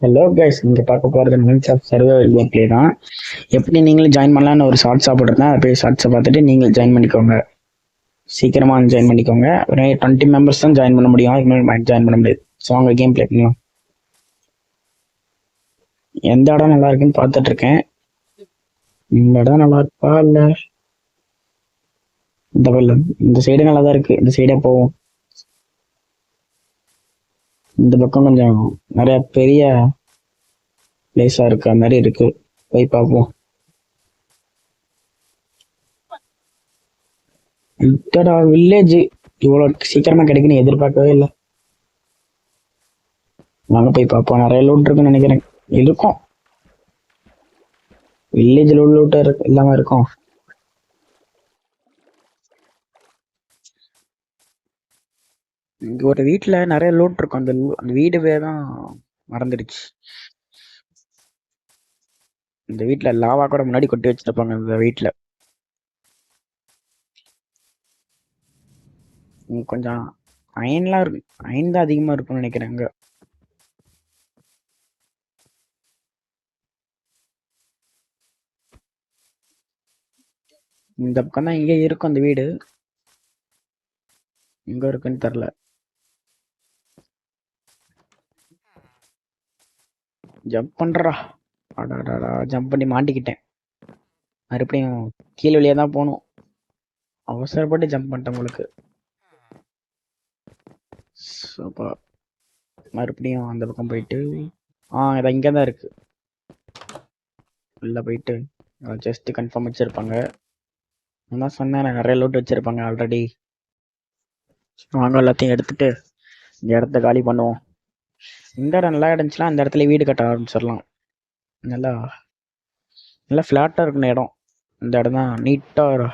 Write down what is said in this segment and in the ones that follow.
Hello guys, இங்கே பார்க்க போகிறது mins of survival game play தான். எப்படி நீங்களும் ஜாயின் பண்ணலான்னு ஒரு ஷார்ட்ஸாக போட்டிருந்தேன். அதை போய் ஷார்ட்ஸை பார்த்துட்டு நீங்கள் ஜாயின் பண்ணிக்கோங்க. சீக்கிரமாக வந்து ஜாயின் பண்ணிக்கோங்க. ஒரு 20 மெம்பர்ஸ் தான் ஜாயின் பண்ண முடியும், அதுக்கு மேலே ஜாயின் பண்ண முடியாது. ஸோ அவங்க கேம் ப்ளே பண்ணலாம். எந்த இடம் நல்லா இருக்குன்னு பார்த்துட்டு இருக்கேன். இந்த இடம் நல்லா இருக்கா இல்லை இந்த பக்கம்? இந்த சைடு நல்லா தான் இருக்குது, இந்த சைடே போவோம். இந்த பக்கம் கொஞ்சம் நிறைய பெரிய பிளேஸாக இருக்க மாதிரி இருக்கு, போய் பார்ப்போம். இதோட வில்லேஜ் இவ்வளோ சீக்கிரமா கிடைக்குன்னு எதிர்பார்க்கவே இல்லை. வாங்க போய் பார்ப்போம். நிறைய லூட் இருக்குன்னு நினைக்கிறேன். இருக்கும், வில்லேஜில் உள்ள லூட் இல்லாம இருக்கும். இங்க ஒரு வீட்டுல நிறைய லூட் இருக்கும். அந்த வீடு பேர் தான் மறந்துடுச்சு. இந்த வீட்டுல லாவா கூட முன்னாடி கொட்டி வச்சிருப்பாங்க. இந்த வீட்டுல கொஞ்சம் அயன்லாம் இருக்கு. அயன் தான் அதிகமா இருக்கும்னு நினைக்கிறேன். அங்க இந்த பக்கம் தான் இங்கே இருக்கும் அந்த வீடு. எங்க இருக்குன்னு தெரியல. ஜம்ப் பண்றா, ஜம்ப் பண்ணி மாட்டிக்கிட்டேன். மறுபடியும் கீழ் வழியா தான் போகணும். அவசரப்பட்டு ஜம்ப் பண்ணிட்டேன் உங்களுக்கு. மறுபடியும் அந்த பக்கம் போயிட்டு இதை இங்கே தான் இருக்கு. உள்ள போயிட்டு ஜஸ்ட் கன்ஃபார்ம் வச்சிருப்பாங்க. நான் தான் சொன்னேன், நிறைய லூட் வச்சிருப்பாங்க ஆல்ரெடி. வாங்க எல்லாத்தையும் எடுத்துட்டு இந்த இடத்த காலி பண்ணுவோம். இந்த இடம் நல்லா இருந்துச்சுன்னா அந்த இடத்துல வீடு கட்ட ஆரம்பிச்சிடலாம். நல்லா நல்லா ஃப்ளாட்டாக இருக்குன இடம். இந்த இடம் தான் நீட்டாக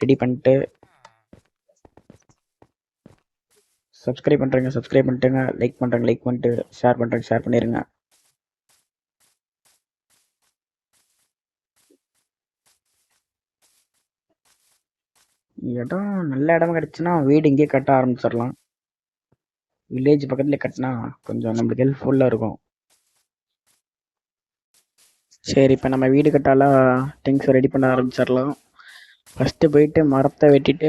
ரெடி பண்ணிட்டு. சப்ஸ்கிரைப் பண்ணிட்டுங்க, லைக் பண்ணிட்டு ஷேர் பண்ணிடுங்க. இடம் நல்ல இடம் கிடச்சுன்னா வீடு இங்கே கட்ட ஆரம்பிச்சிடலாம். வில்லேஜ் பக்கத்தில் கட்டினா கொஞ்சம் நம்மளுக்கு ஹெல்ப்ஃபுல்லாக இருக்கும். சரி, இப்போ நம்ம வீடு கட்டாலாம் திங்ஸ் ரெடி பண்ண ஆரம்பிச்சிடலாம். ஃபஸ்ட்டு போயிட்டு மரத்தை வெட்டிட்டு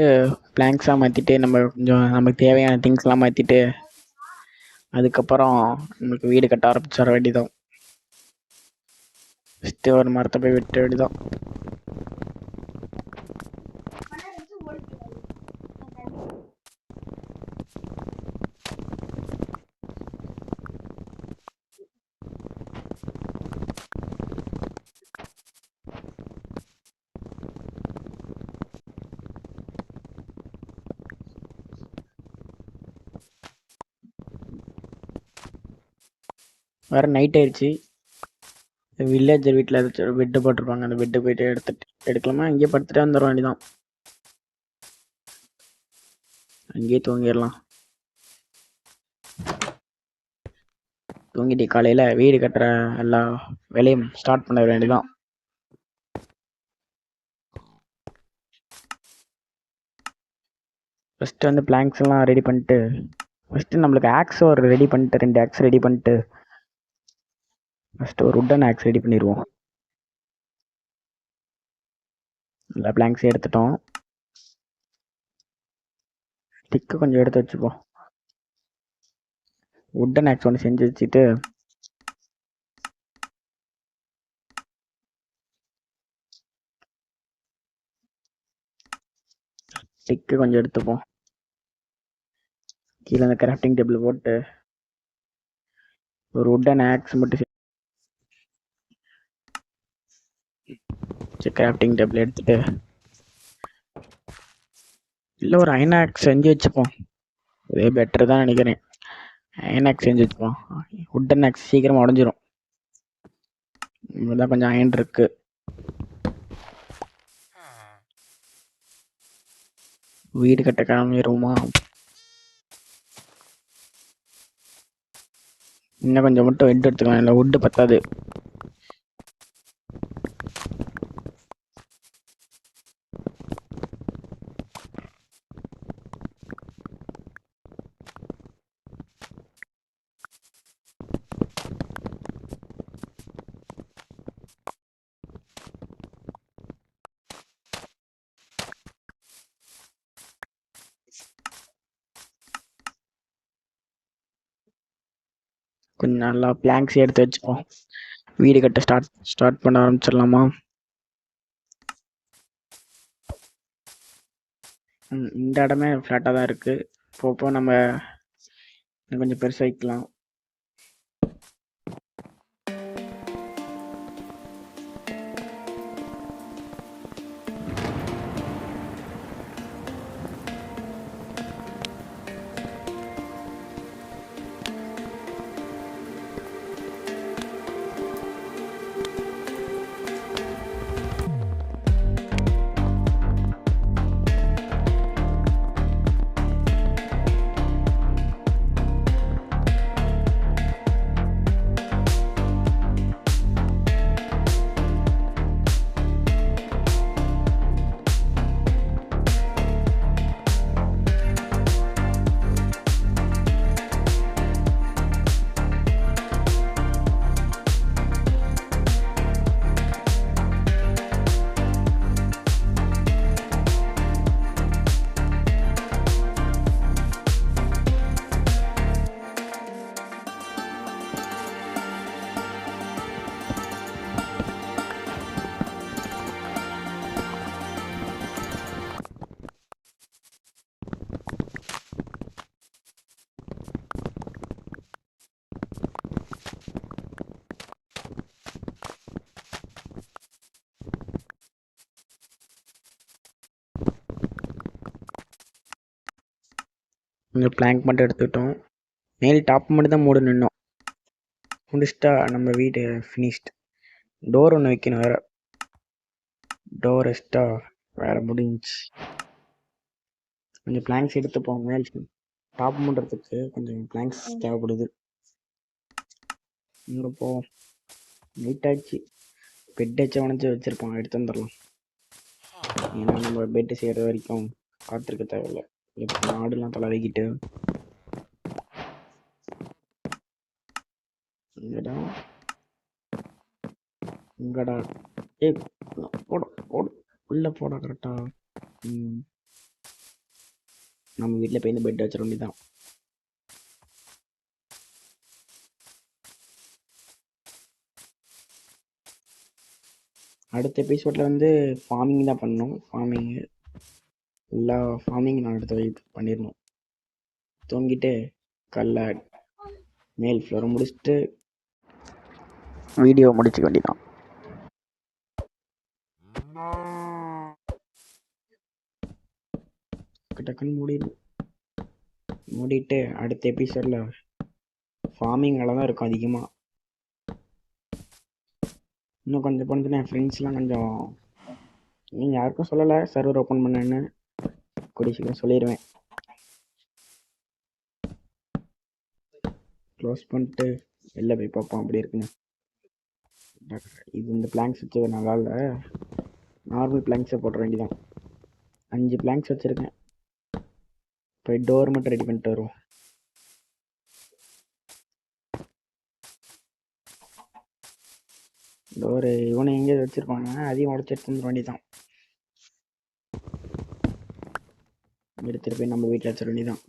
பிளாங்க்ஸாக மாற்றிட்டு நம்ம கொஞ்சம் நமக்கு தேவையான திங்ஸ்லாம் மாற்றிட்டு அதுக்கப்புறம் நம்மளுக்கு வீடு கட்ட ஆரம்பிச்சிட வேண்டியதான். ஃபஸ்ட்டு ஒரு மரத்தை போய் வெட்ட வேண்டியதான். வேறு நைட் ஆயிடுச்சு. வில்லேஜர் வீட்டில் ஏதாச்சும் பெட்டு போட்டிருப்பாங்க. அந்த பெட்டு போயிட்டு எடுக்கலாமா? இங்கேயே படுத்துட்டு வந்துட வேண்டியதான். அங்கேயே தூங்கிடலாம். தூங்கிட்டு காலையில் வீடு கட்டுற எல்லா வேலையும் ஸ்டார்ட் பண்ண வேண்டியதான். ஃபஸ்ட்டு வந்து பிளாங்க்ஸ் எல்லாம் ரெடி பண்ணிட்டு, ஃபஸ்ட்டு நம்மளுக்கு ஆக்ஸ் ஒரு ரெடி பண்ணிட்டு 2 ஆக்ஸ் ரெடி பண்ணிட்டு ஃபஸ்ட்டு ஒரு உட்டன் ஆக்ஸ் ரெடி பண்ணிடுவோம். எல்லா பிளாங்க்ஸையும் எடுத்துட்டோம். ஸ்டிக்கு கொஞ்சம் எடுத்து வச்சுப்போம். உட்டன் ஆக்ஸ் ஒன்று செஞ்சு வச்சுட்டு ஸ்டிக்கு கொஞ்சம் எடுத்துப்போம். கீழே அந்த கிராஃப்டிங் டேபிள் போட்டு ஒரு உட்டன் ஆக்ஸ் மட்டும் கிராஃப்டிங் டேபிள் எடுத்துட்டு இல்லை ஒரு அயன் ஆக்ஸ் செஞ்சு வச்சுப்போம். இதே பெட்டர் தான் நினைக்கிறேன். அயன் ஆக்ஸ் செஞ்சு வச்சுப்போம். உட்டன் ஆக்ஸ் சீக்கிரமாக உடஞ்சிரும். இவ்வளோதான், கொஞ்சம் அயன் இருக்கு. வீடு கட்ட கிளம்பிடுவோமா? இன்னும் கொஞ்சம் மட்டும் வெட் எடுத்துக்கலாம், இல்லை உட்டு பத்தாது. கொஞ்சம் நல்லா பிளாங்க்ஸ் எடுத்து வச்சுப்போம். வீடு கட்ட ஸ்டார்ட் பண்ண ஆரம்பிச்சிடலாமா? இந்த இடமே ஃப்ளாட்டாக தான் இருக்குது. போப்போ நம்ம கொஞ்சம் பெருசாகிக்கலாம். இந்த பிளாங்க் மட்டும் எடுத்துக்கிட்டோம். மேல் டாப் மட்டும் தான் நின்னோம். முடிச்சிட்டா நம்ம வீடு ஃபினிஷ்ட். டோர் ஒன்று வைக்கணும் வேறு. டோர் எக்ஸ்ட்ரா வேறு முடிஞ்சு. கொஞ்சம் பிளாங்க்ஸ் எடுத்துப்போம். மேல் டாப் பண்ணுறதுக்கு கொஞ்சம் பிளாங்க்ஸ் தேவைப்படுது. இங்கே போவோம். நைட் ஆச்சு. பெட் வச்சு வச்சுருப்பாங்க, எடுத்து வந்துடலாம். ஏன்னா நம்ம பெட்டு செய்கிற வரைக்கும் காத்திருக்க தேவையில்லை. இப்போ ஆடுலாம் தலை வைக்கிட்டு இங்கடா போட உள்ள போட கரெக்டா. நம்ம வீட்டில் போய் இந்த பெட் வச்சிட வேண்டியதான். அடுத்த எபிசோடில் வந்து ஃபார்மிங் தான் பண்ணணும். ஃபார்மிங் நான் அடுத்த பண்ணிடணும். தூங்கிட்டு கல்ல மேல் ஃப்ளோரை முடிச்சுட்டு வீடியோ முடிச்சுக்க வேண்டியதான். டக்குன்னு மூடிட்டு அடுத்த எபிசோடில் ஃபார்மிங் வேலை தான் இருக்கும் அதிகமாக. இன்னும் கொஞ்சம் போனதுன்னா என் ஃப்ரெண்ட்ஸ்லாம் கொஞ்சம் நீங்கள் யாருக்கும் சொல்லலை சர்வர் ஓப்பன் பண்ணேன்னு. கூடிய சீக்கிரம் சொல்லிடுவேன். க்ளோஸ் பண்ணிட்டு வெளில போய் பார்ப்போம் அப்படி இருக்குன்னு. இது இந்த பிளாங்க்ஸ் வச்சு நல்லா இல்லை. நார்மல் பிளாங்க்ஸை போட வேண்டியதான். 5 பிளாங்க்ஸ் வச்சுருக்கேன். போய் டோர் மட்டும் ரெடி பண்ணிட்டு வருவோம். டோரு இவனை எங்கேயாவது வச்சுருப்பாங்க, அதையும் உடச்சி எடுத்து வந்துட வேண்டியதான். எடுத்துகிட்டு போய் நம்ம வீட்டில் வச்சிட வேண்டியதான்.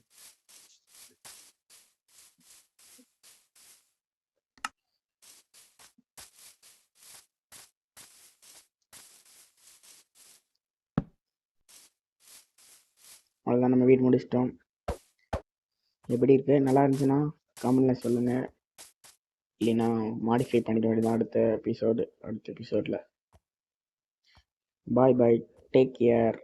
அவ்வளோதான், நம்ம வீடு முடிச்சிட்டோம். எப்படி இருக்கு? நல்லா இருந்துச்சுன்னா கமெண்ட்ல சொல்லுங்கள். இல்லைன்னா மாடிஃபை பண்ணிட வேண்டியதான் அடுத்த எபிசோடில். பாய் பாய், டேக் கேர்.